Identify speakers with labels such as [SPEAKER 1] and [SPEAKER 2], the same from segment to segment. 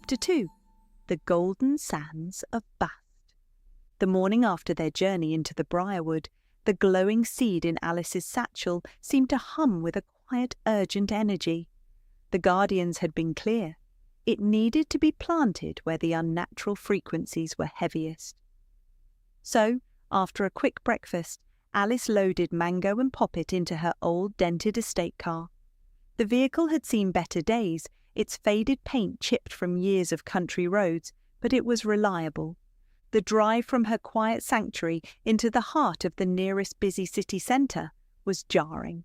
[SPEAKER 1] Chapter 2. The Golden Sands of Bast. The morning after their journey into the briarwood, the glowing seed in Alice's satchel seemed to hum with a quiet, urgent energy. The guardians had been clear. It needed to be planted where the unnatural frequencies were heaviest. So, after a quick breakfast, Alice loaded Mango and Poppet into her old dented estate car. The vehicle had seen better days, its faded paint chipped from years of country roads, but it was reliable. The drive from her quiet sanctuary into the heart of the nearest busy city centre was jarring.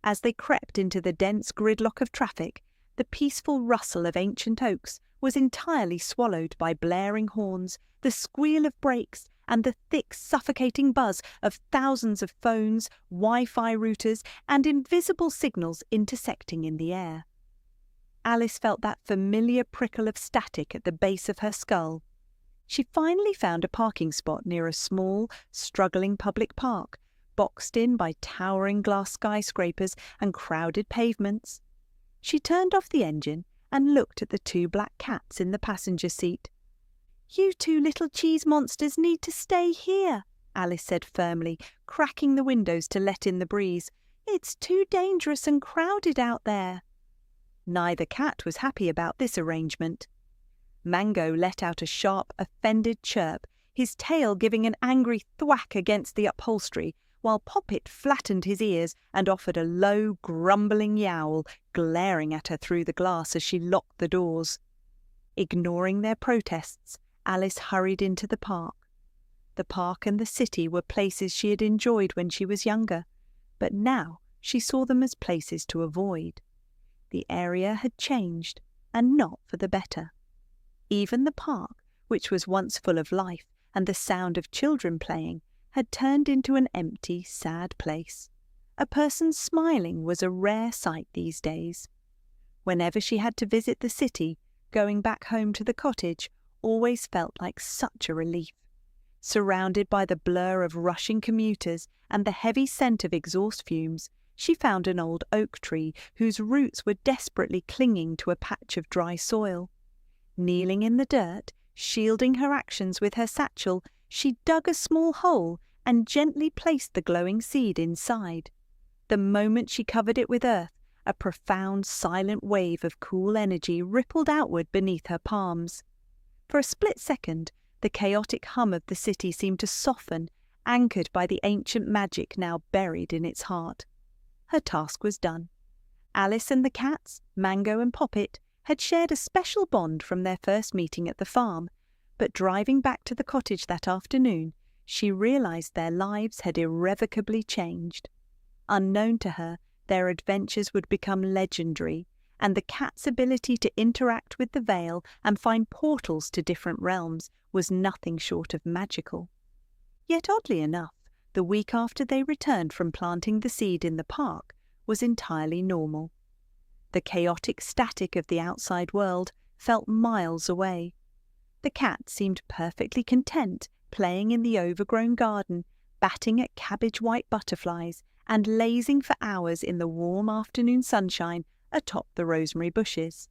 [SPEAKER 1] As they crept into the dense gridlock of traffic, the peaceful rustle of ancient oaks was entirely swallowed by blaring horns, the squeal of brakes, and the thick, suffocating buzz of thousands of phones, Wi-Fi routers, and invisible signals intersecting in the air. Alice felt that familiar prickle of static at the base of her skull. She finally found a parking spot near a small, struggling public park, boxed in by towering glass skyscrapers and crowded pavements. She turned off the engine and looked at the two black cats in the passenger seat. "You two little cheese monsters need to stay here," Alice said firmly, cracking the windows to let in the breeze. "It's too dangerous and crowded out there." Neither cat was happy about this arrangement. Mango let out a sharp, offended chirp, his tail giving an angry thwack against the upholstery, while Poppet flattened his ears and offered a low, grumbling yowl, glaring at her through the glass as she locked the doors. Ignoring their protests, Alice hurried into the park. The park and the city were places she had enjoyed when she was younger, but now she saw them as places to avoid. The area had changed, and not for the better. Even the park, which was once full of life and the sound of children playing, had turned into an empty, sad place. A person smiling was a rare sight these days. Whenever she had to visit the city, going back home to the cottage always felt like such a relief. Surrounded by the blur of rushing commuters and the heavy scent of exhaust fumes, she found an old oak tree whose roots were desperately clinging to a patch of dry soil. Kneeling in the dirt, shielding her actions with her satchel, she dug a small hole and gently placed the glowing seed inside. The moment she covered it with earth, a profound, silent wave of cool energy rippled outward beneath her palms. For a split second, the chaotic hum of the city seemed to soften, anchored by the ancient magic now buried in its heart. Her task was done. Alice and the cats, Mango and Poppet, had shared a special bond from their first meeting at the farm, but driving back to the cottage that afternoon, she realized their lives had irrevocably changed. Unknown to her, their adventures would become legendary, and the cat's ability to interact with the veil and find portals to different realms was nothing short of magical. Yet oddly enough, the week after they returned from planting the seed in the park was entirely normal. The chaotic static of the outside world felt miles away. The cat seemed perfectly content playing in the overgrown garden, batting at cabbage-white butterflies, and lazing for hours in the warm afternoon sunshine atop the rosemary bushes.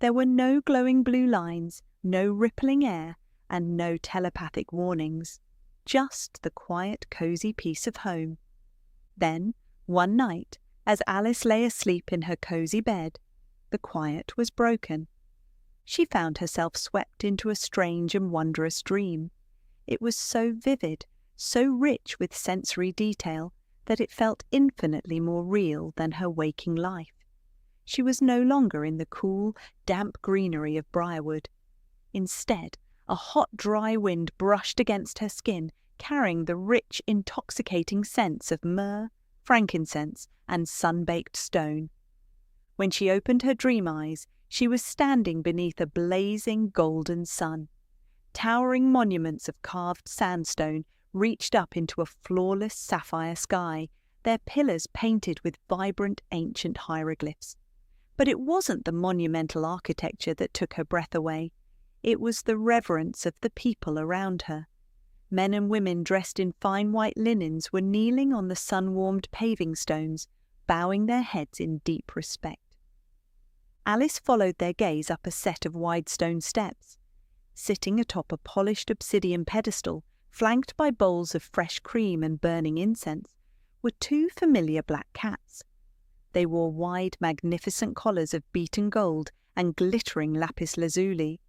[SPEAKER 1] There were no glowing blue lines, no rippling air, and no telepathic warnings. Just the quiet, cosy peace of home. Then, one night, as Alice lay asleep in her cosy bed, the quiet was broken. She found herself swept into a strange and wondrous dream. It was so vivid, so rich with sensory detail, that it felt infinitely more real than her waking life. She was no longer in the cool, damp greenery of briarwood. Instead, a hot, dry wind brushed against her skin, carrying the rich, intoxicating scents of myrrh, frankincense, and sun-baked stone. When she opened her dream eyes, she was standing beneath a blazing golden sun. Towering monuments of carved sandstone reached up into a flawless sapphire sky, their pillars painted with vibrant ancient hieroglyphs. But it wasn't the monumental architecture that took her breath away. It was the reverence of the people around her. Men and women dressed in fine white linens were kneeling on the sun-warmed paving stones, bowing their heads in deep respect. Alice followed their gaze up a set of wide stone steps. Sitting atop a polished obsidian pedestal, flanked by bowls of fresh cream and burning incense, were two familiar black cats. They wore wide, magnificent collars of beaten gold and glittering lapis lazuli.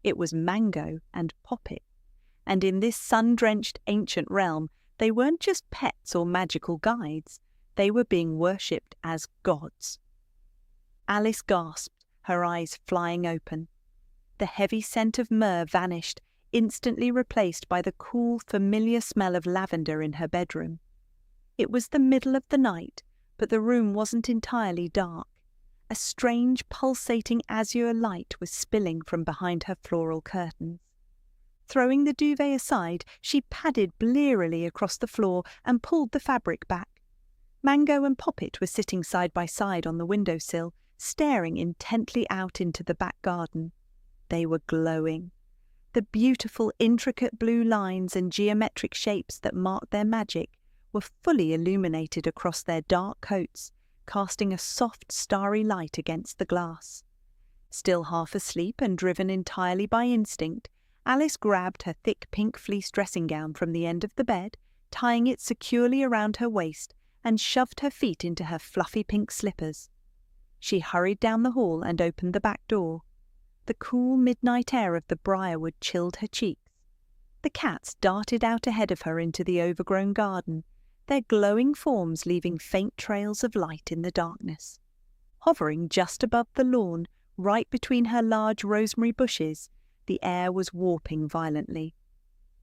[SPEAKER 1] It was Mango and Poppet, and in this sun-drenched ancient realm, they weren't just pets or magical guides. They were being worshipped as gods. Alice gasped, her eyes flying open. The heavy scent of myrrh vanished, instantly replaced by the cool, familiar smell of lavender in her bedroom. It was the middle of the night, but the room wasn't entirely dark. A strange, pulsating azure light was spilling from behind her floral curtains. Throwing the duvet aside, she padded blearily across the floor and pulled the fabric back. Mango and Poppet were sitting side by side on the windowsill, staring intently out into the back garden. They were glowing. The beautiful, intricate blue lines and geometric shapes that marked their magic were fully illuminated across their dark coats, casting a soft, starry light against the glass. Still half asleep and driven entirely by instinct, Alice grabbed her thick pink fleece dressing gown from the end of the bed, tying it securely around her waist, and shoved her feet into her fluffy pink slippers. She hurried down the hall and opened the back door. The cool midnight air of the briarwood chilled her cheeks. The cats darted out ahead of her into the overgrown garden, their glowing forms leaving faint trails of light in the darkness. Hovering just above the lawn, right between her large rosemary bushes, the air was warping violently.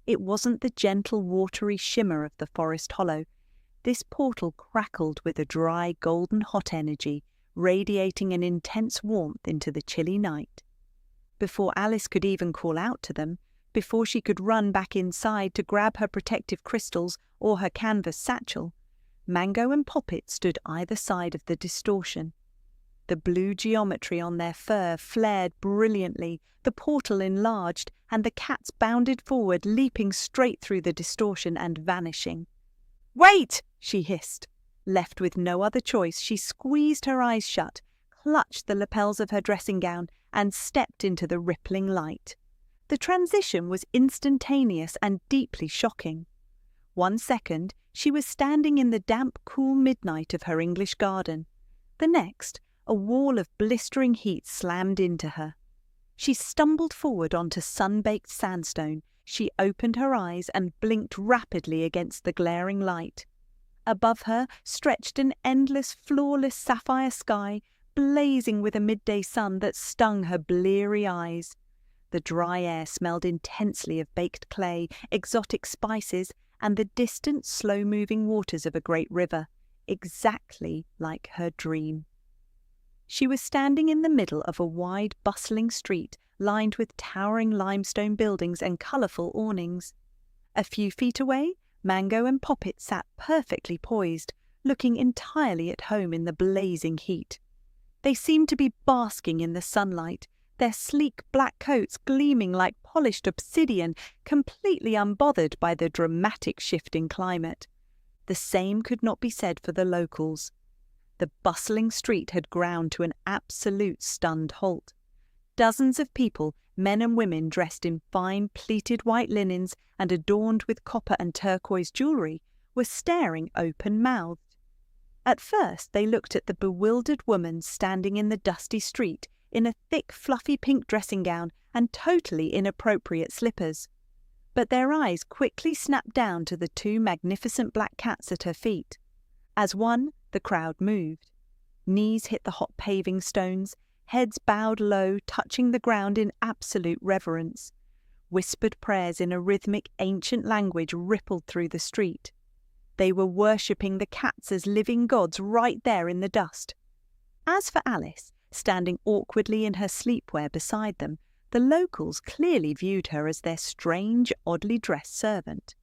[SPEAKER 1] It wasn't the gentle, watery shimmer of the forest hollow. This portal crackled with a dry, golden hot energy, radiating an intense warmth into the chilly night. Before Alice could even call out to them, before she could run back inside to grab her protective crystals or her canvas satchel, Mango and Poppet stood either side of the distortion. The blue geometry on their fur flared brilliantly, the portal enlarged, and the cats bounded forward, leaping straight through the distortion and vanishing. "Wait!" she hissed. Left with no other choice, she squeezed her eyes shut, clutched the lapels of her dressing gown, and stepped into the rippling light. The transition was instantaneous and deeply shocking. 1 second, she was standing in the damp, cool midnight of her English garden. The next, a wall of blistering heat slammed into her. She stumbled forward onto sun-baked sandstone. She opened her eyes and blinked rapidly against the glaring light. Above her stretched an endless, flawless sapphire sky, blazing with a midday sun that stung her bleary eyes. The dry air smelled intensely of baked clay, exotic spices, and the distant, slow-moving waters of a great river, exactly like her dream. She was standing in the middle of a wide, bustling street lined with towering limestone buildings and colourful awnings. A few feet away, Mango and Poppet sat perfectly poised, looking entirely at home in the blazing heat. They seemed to be basking in the sunlight, their sleek black coats gleaming like polished obsidian, completely unbothered by the dramatic shift in climate. The same could not be said for the locals. The bustling street had ground to an absolute stunned halt. Dozens of people, men and women dressed in fine pleated white linens and adorned with copper and turquoise jewellery, were staring open-mouthed. At first they looked at the bewildered woman standing in the dusty street in a thick, fluffy pink dressing gown and totally inappropriate slippers. But their eyes quickly snapped down to the two magnificent black cats at her feet. As one, the crowd moved. Knees hit the hot paving stones, heads bowed low, touching the ground in absolute reverence. Whispered prayers in a rhythmic, ancient language rippled through the street. They were worshipping the cats as living gods right there in the dust. As for Alice, standing awkwardly in her sleepwear beside them, the locals clearly viewed her as their strange, oddly dressed servant.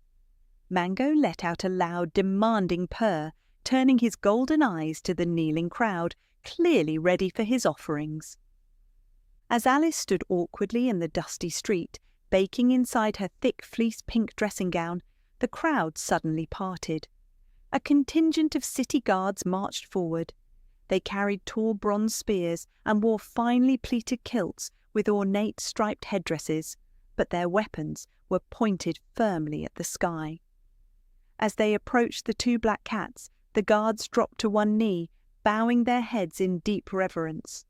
[SPEAKER 1] Mango let out a loud, demanding purr, turning his golden eyes to the kneeling crowd, clearly ready for his offerings. As Alice stood awkwardly in the dusty street, baking inside her thick fleece pink dressing gown, the crowd suddenly parted. A contingent of city guards marched forward. They carried tall bronze spears and wore finely pleated kilts with ornate striped headdresses, but their weapons were pointed firmly at the sky. As they approached the two black cats, the guards dropped to one knee, bowing their heads in deep reverence.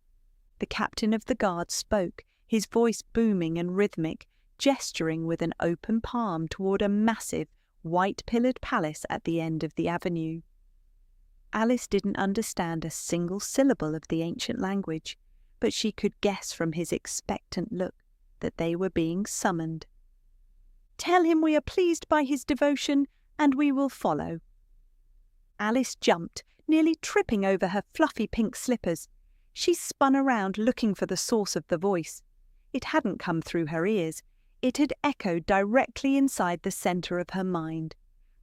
[SPEAKER 1] The captain of the guard spoke, his voice booming and rhythmic, gesturing with an open palm toward a massive, white-pillared palace at the end of the avenue. Alice didn't understand a single syllable of the ancient language, but she could guess from his expectant look that they were being summoned. "Tell him we are pleased by his devotion, and we will follow." Alice jumped, nearly tripping over her fluffy pink slippers. She spun around looking for the source of the voice. It hadn't come through her ears. It had echoed directly inside the centre of her mind.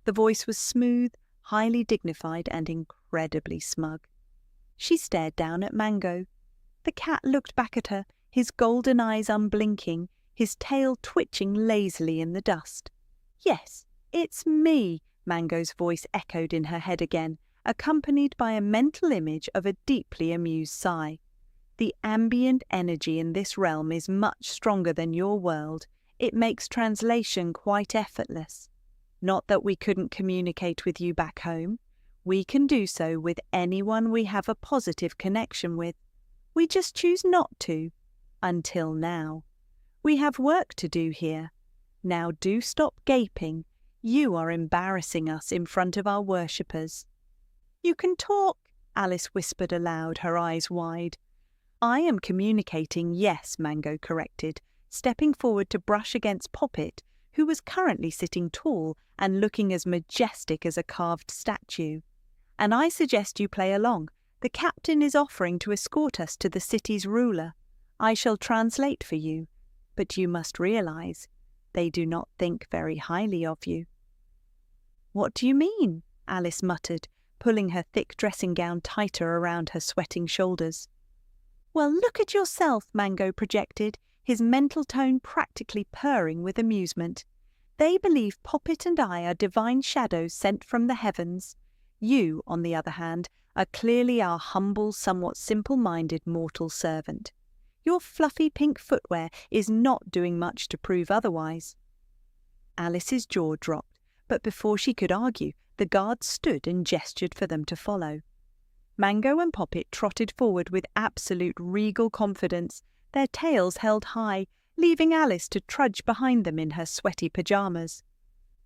[SPEAKER 1] The voice was smooth, highly dignified, and incredibly smug. She stared down at Mango. The cat looked back at her, his golden eyes unblinking, his tail twitching lazily in the dust. "Yes, it's me," Mango's voice echoed in her head again, accompanied by a mental image of a deeply amused sigh. "The ambient energy in this realm is much stronger than your world. It makes translation quite effortless. Not that we couldn't communicate with you back home. We can do so with anyone we have a positive connection with. We just choose not to. Until now. We have work to do here. Now do stop gaping. You are embarrassing us in front of our worshippers." "You can talk," Alice whispered aloud, her eyes wide. "I am communicating, yes," Mango corrected, stepping forward to brush against Poppet, who was currently sitting tall and looking as majestic as a carved statue. "And I suggest you play along. The captain is offering to escort us to the city's ruler. I shall translate for you, but you must realize they do not think very highly of you." "What do you mean?" Alice muttered, pulling her thick dressing gown tighter around her sweating shoulders. "Well, look at yourself," Mango projected, his mental tone practically purring with amusement. "They believe Poppet and I are divine shadows sent from the heavens. You, on the other hand, are clearly our humble, somewhat simple-minded mortal servant. Your fluffy pink footwear is not doing much to prove otherwise." Alice's jaw dropped, but before she could argue, the guards stood and gestured for them to follow. Mango and Poppet trotted forward with absolute regal confidence, their tails held high, leaving Alice to trudge behind them in her sweaty pyjamas.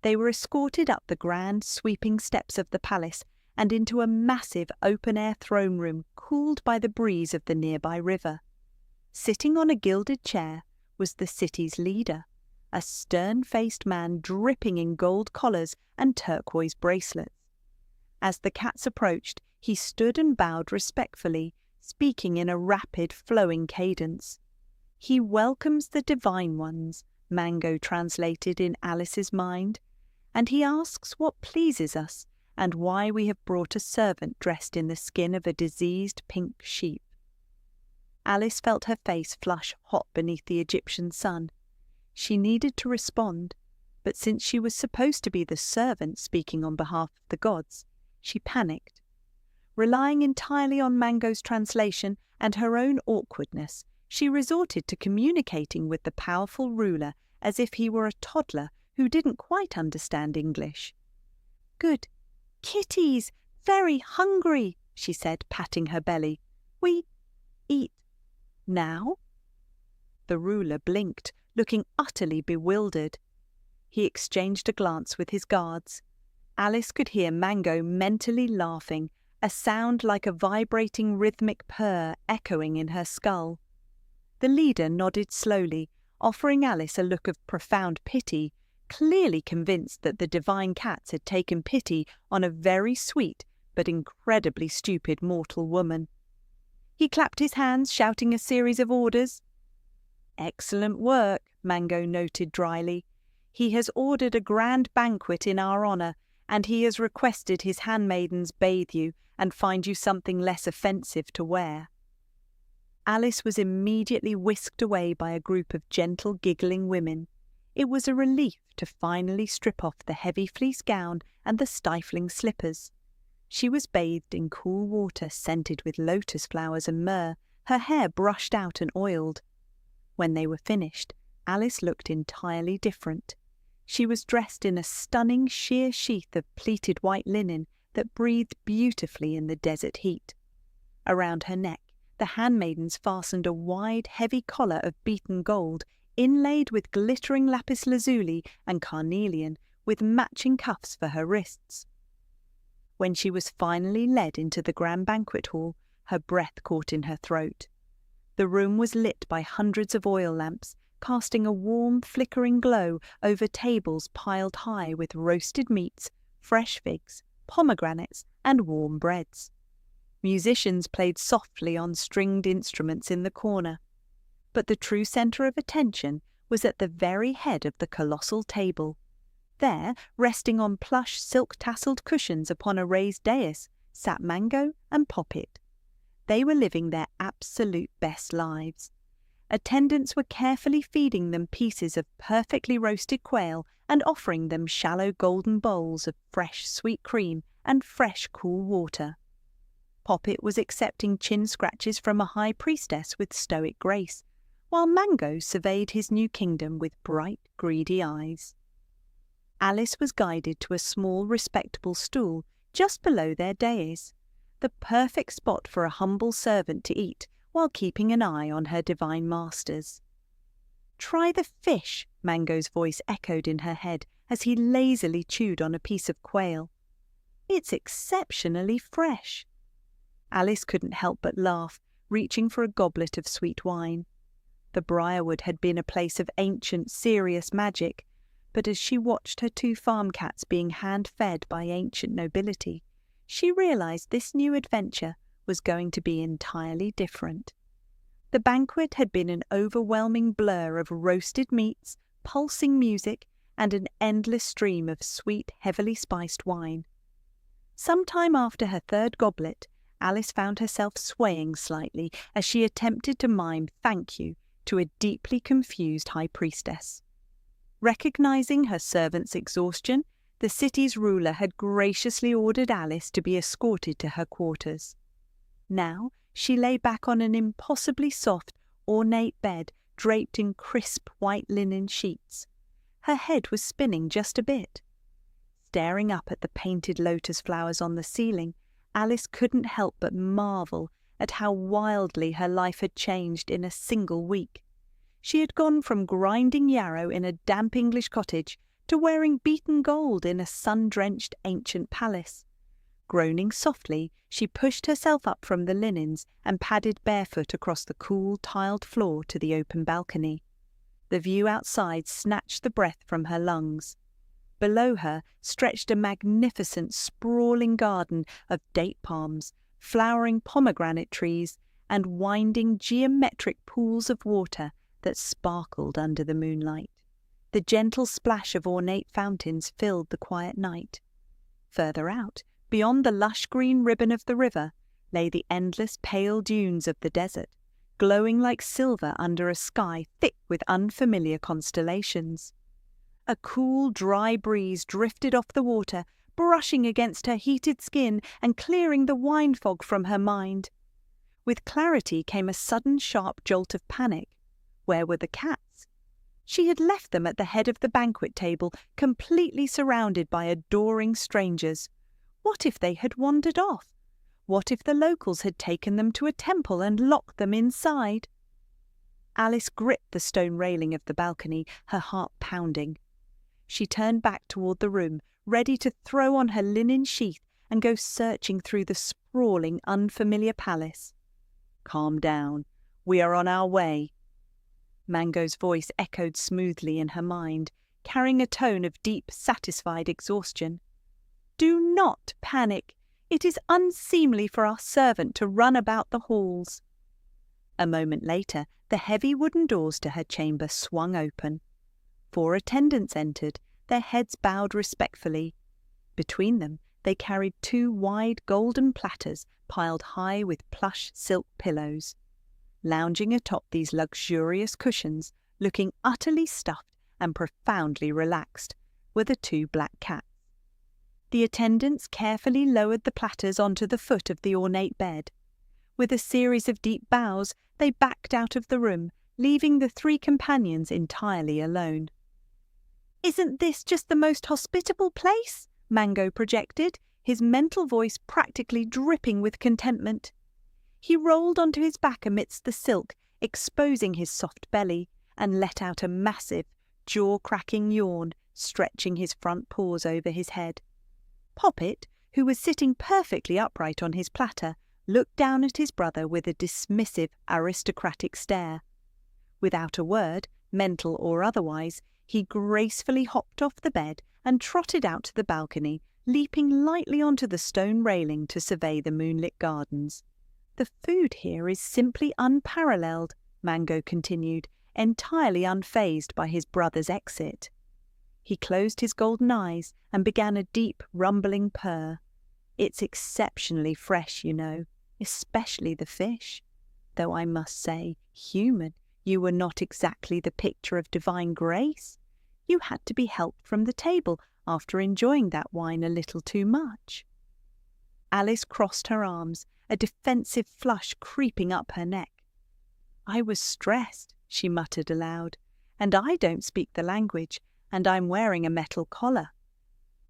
[SPEAKER 1] They were escorted up the grand, sweeping steps of the palace and into a massive open-air throne room cooled by the breeze of the nearby river. Sitting on a gilded chair was the city's leader, a stern-faced man dripping in gold collars and turquoise bracelets. As the cats approached, he stood and bowed respectfully, speaking in a rapid, flowing cadence. "He welcomes the divine ones," Mango translated in Alice's mind, "and he asks what pleases us and why we have brought a servant dressed in the skin of a diseased pink sheep." Alice felt her face flush hot beneath the Egyptian sun. She needed to respond, but since she was supposed to be the servant speaking on behalf of the gods, she panicked. Relying entirely on Mango's translation and her own awkwardness, she resorted to communicating with the powerful ruler as if he were a toddler who didn't quite understand English. "Good. Kitties, very hungry," she said, patting her belly. "We eat now?" The ruler blinked, looking utterly bewildered. He exchanged a glance with his guards. Alice could hear Mango mentally laughing, a sound like a vibrating rhythmic purr echoing in her skull. The leader nodded slowly, offering Alice a look of profound pity, clearly convinced that the divine cats had taken pity on a very sweet but incredibly stupid mortal woman. He clapped his hands, shouting a series of orders. "Excellent work," Mango noted dryly. "He has ordered a grand banquet in our honour, and he has requested his handmaidens bathe you and find you something less offensive to wear." Alice was immediately whisked away by a group of gentle, giggling women. It was a relief to finally strip off the heavy fleece gown and the stifling slippers. She was bathed in cool water scented with lotus flowers and myrrh, her hair brushed out and oiled. When they were finished, Alice looked entirely different. She was dressed in a stunning sheer sheath of pleated white linen that breathed beautifully in the desert heat. Around her neck, the handmaidens fastened a wide, heavy collar of beaten gold, inlaid with glittering lapis lazuli and carnelian, with matching cuffs for her wrists. When she was finally led into the grand banquet hall, her breath caught in her throat. The room was lit by hundreds of oil lamps, casting a warm, flickering glow over tables piled high with roasted meats, fresh figs, pomegranates, and warm breads. Musicians played softly on stringed instruments in the corner, but the true centre of attention was at the very head of the colossal table. There, resting on plush silk-tasselled cushions upon a raised dais, sat Mango and Poppet. They were living their absolute best lives. Attendants were carefully feeding them pieces of perfectly roasted quail and offering them shallow golden bowls of fresh sweet cream and fresh cool water. Poppet was accepting chin scratches from a high priestess with stoic grace, while Mango surveyed his new kingdom with bright, greedy eyes. Alice was guided to a small, respectable stool just below their dais, the perfect spot for a humble servant to eat while keeping an eye on her divine masters. "Try the fish," Mango's voice echoed in her head as he lazily chewed on a piece of quail. "It's exceptionally fresh." Alice couldn't help but laugh, reaching for a goblet of sweet wine. The Briarwood had been a place of ancient, serious magic, but as she watched her 2 farm cats being hand-fed by ancient nobility, she realized this new adventure was going to be entirely different. The banquet had been an overwhelming blur of roasted meats, pulsing music, and an endless stream of sweet, heavily spiced wine. Some time after her 3rd goblet, Alice found herself swaying slightly as she attempted to mime "thank you" to a deeply confused high priestess. Recognizing her servant's exhaustion, the city's ruler had graciously ordered Alice to be escorted to her quarters. Now she lay back on an impossibly soft, ornate bed draped in crisp white linen sheets. Her head was spinning just a bit. Staring up at the painted lotus flowers on the ceiling, Alice couldn't help but marvel at how wildly her life had changed in a single week. She had gone from grinding yarrow in a damp English cottage to wearing beaten gold in a sun-drenched ancient palace. Groaning softly, she pushed herself up from the linens and padded barefoot across the cool, tiled floor to the open balcony. The view outside snatched the breath from her lungs. Below her stretched a magnificent, sprawling garden of date palms, flowering pomegranate trees, and winding geometric pools of water that sparkled under the moonlight. The gentle splash of ornate fountains filled the quiet night. Further out, beyond the lush green ribbon of the river, lay the endless pale dunes of the desert, glowing like silver under a sky thick with unfamiliar constellations. A cool, dry breeze drifted off the water, brushing against her heated skin and clearing the wine fog from her mind. With clarity came a sudden sharp jolt of panic. Where were the cats? She had left them at the head of the banquet table, completely surrounded by adoring strangers. What if they had wandered off? What if the locals had taken them to a temple and locked them inside? Alice gripped the stone railing of the balcony, her heart pounding. She turned back toward the room, ready to throw on her linen sheath and go searching through the sprawling, unfamiliar palace. "Calm down. We are on our way." Mango's voice echoed smoothly in her mind, carrying a tone of deep, satisfied exhaustion. "Do not panic. It is unseemly for our servant to run about the halls." A moment later, the heavy wooden doors to her chamber swung open. 4 attendants entered, their heads bowed respectfully. Between them, they carried 2 wide golden platters piled high with plush silk pillows. Lounging atop these luxurious cushions, looking utterly stuffed and profoundly relaxed, were the 2 black cats. The attendants carefully lowered the platters onto the foot of the ornate bed. With a series of deep bows, they backed out of the room, leaving the three companions entirely alone. "Isn't this just the most hospitable place?" Mango projected, his mental voice practically dripping with contentment. He rolled onto his back amidst the silk, exposing his soft belly, and let out a massive, jaw-cracking yawn, stretching his front paws over his head. Poppet, who was sitting perfectly upright on his platter, looked down at his brother with a dismissive, aristocratic stare. Without a word, mental or otherwise, he gracefully hopped off the bed and trotted out to the balcony, leaping lightly onto the stone railing to survey the moonlit gardens. "The food here is simply unparalleled," Mango continued, entirely unfazed by his brother's exit. He closed his golden eyes and began a deep, rumbling purr. "It's exceptionally fresh, you know, especially the fish. Though I must say, human, you were not exactly the picture of divine grace. You had to be helped from the table after enjoying that wine a little too much." Alice crossed her arms, a defensive flush creeping up her neck. "I was stressed," she muttered aloud, "and I don't speak the language, and I'm wearing a metal collar."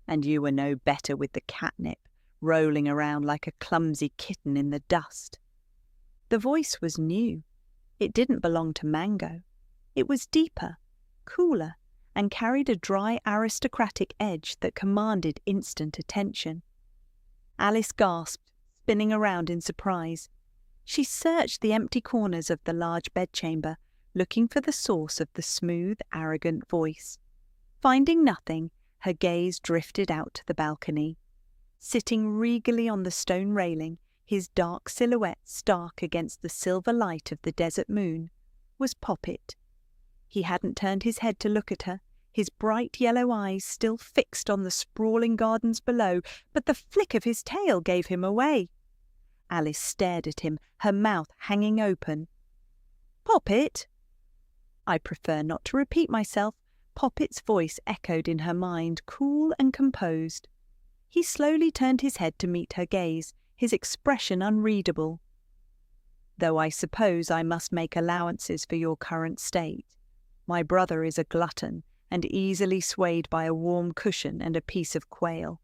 [SPEAKER 1] "And you were no better with the catnip, rolling around like a clumsy kitten in the dust." The voice was new. It didn't belong to Mango. It was deeper, cooler, and carried a dry aristocratic edge that commanded instant attention. Alice gasped, spinning around in surprise. She searched the empty corners of the large bedchamber, looking for the source of the smooth, arrogant voice. Finding nothing, her gaze drifted out to the balcony. Sitting regally on the stone railing, his dark silhouette stark against the silver light of the desert moon, was Poppet. He hadn't turned his head to look at her, his bright yellow eyes still fixed on the sprawling gardens below, but the flick of his tail gave him away. Alice stared at him, her mouth hanging open. "Poppet?" "I prefer not to repeat myself." Poppet's voice echoed in her mind, cool and composed. He slowly turned his head to meet her gaze, his expression unreadable. "Though I suppose I must make allowances for your current state. My brother is a glutton, and easily swayed by a warm cushion and a piece of quail.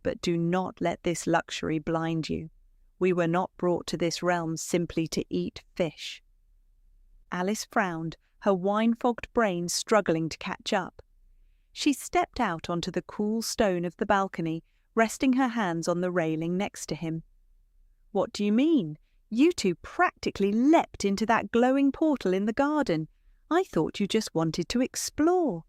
[SPEAKER 1] But do not let this luxury blind you. We were not brought to this realm simply to eat fish." Alice frowned, her wine-fogged brain struggling to catch up. She stepped out onto the cool stone of the balcony, resting her hands on the railing next to him. "What do you mean? You two practically leapt into that glowing portal in the garden. I thought you just wanted to explore."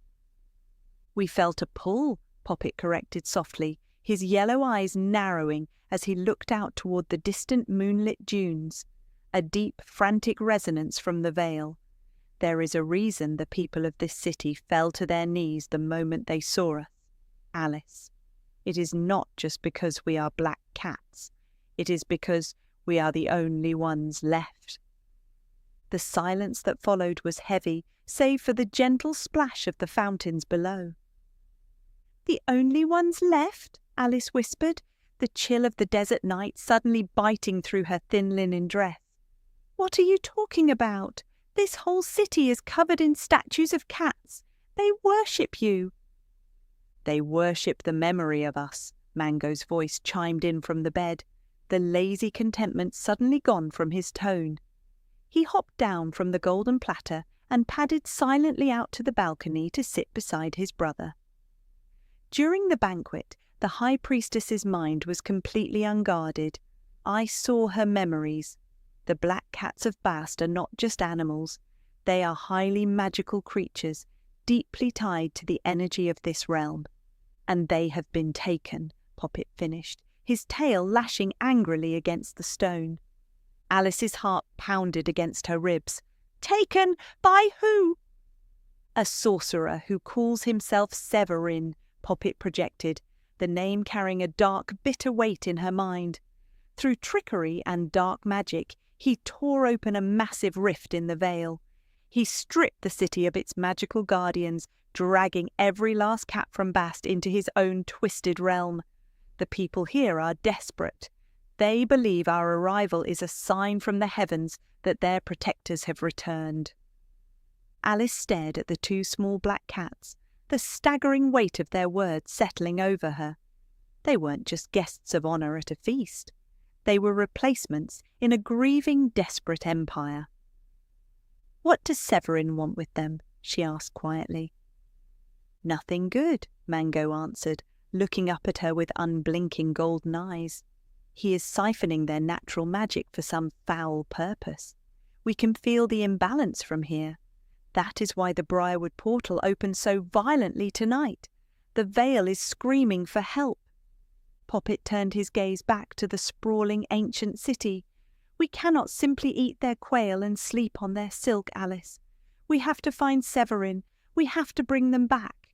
[SPEAKER 1] "We felt a pull," Poppet corrected softly, his yellow eyes narrowing as he looked out toward the distant moonlit dunes, a deep, frantic resonance from the vale. "There is a reason the people of this city fell to their knees the moment they saw us, Alice. It is not just because we are black cats. It is because we are the only ones left." The silence that followed was heavy, save for the gentle splash of the fountains below. "The only ones left?" Alice whispered, the chill of the desert night suddenly biting through her thin linen dress. "What are you talking about? This whole city is covered in statues of cats. They worship you." "They worship the memory of us," Mango's voice chimed in from the bed, the lazy contentment suddenly gone from his tone. He hopped down from the golden platter and padded silently out to the balcony to sit beside his brother. During the banquet, the High Priestess's mind was completely unguarded. I saw her memories. The black cats of Bast are not just animals. They are highly magical creatures, deeply tied to the energy of this realm. "And they have been taken," Poppet finished, his tail lashing angrily against the stone. Alice's heart pounded against her ribs. "Taken? By who?" "A sorcerer who calls himself Severin," Poppet projected, the name carrying a dark, bitter weight in her mind. Through trickery and dark magic, he tore open a massive rift in the veil. He stripped the city of its magical guardians, dragging every last cat from Bast into his own twisted realm. The people here are desperate. They believe our arrival is a sign from the heavens that their protectors have returned." Alice stared at the two small black cats, the staggering weight of their words settling over her. They weren't just guests of honour at a feast. They were replacements in a grieving, desperate empire. "What does Severin want with them?" she asked quietly. "Nothing good," Mango answered, looking up at her with unblinking golden eyes. "He is siphoning their natural magic for some foul purpose. We can feel the imbalance from here. That is why the Briarwood portal opened so violently tonight. The Vale is screaming for help." Poppet turned his gaze back to the sprawling ancient city. "We cannot simply eat their quail and sleep on their silk, Alice. We have to find Severin. We have to bring them back."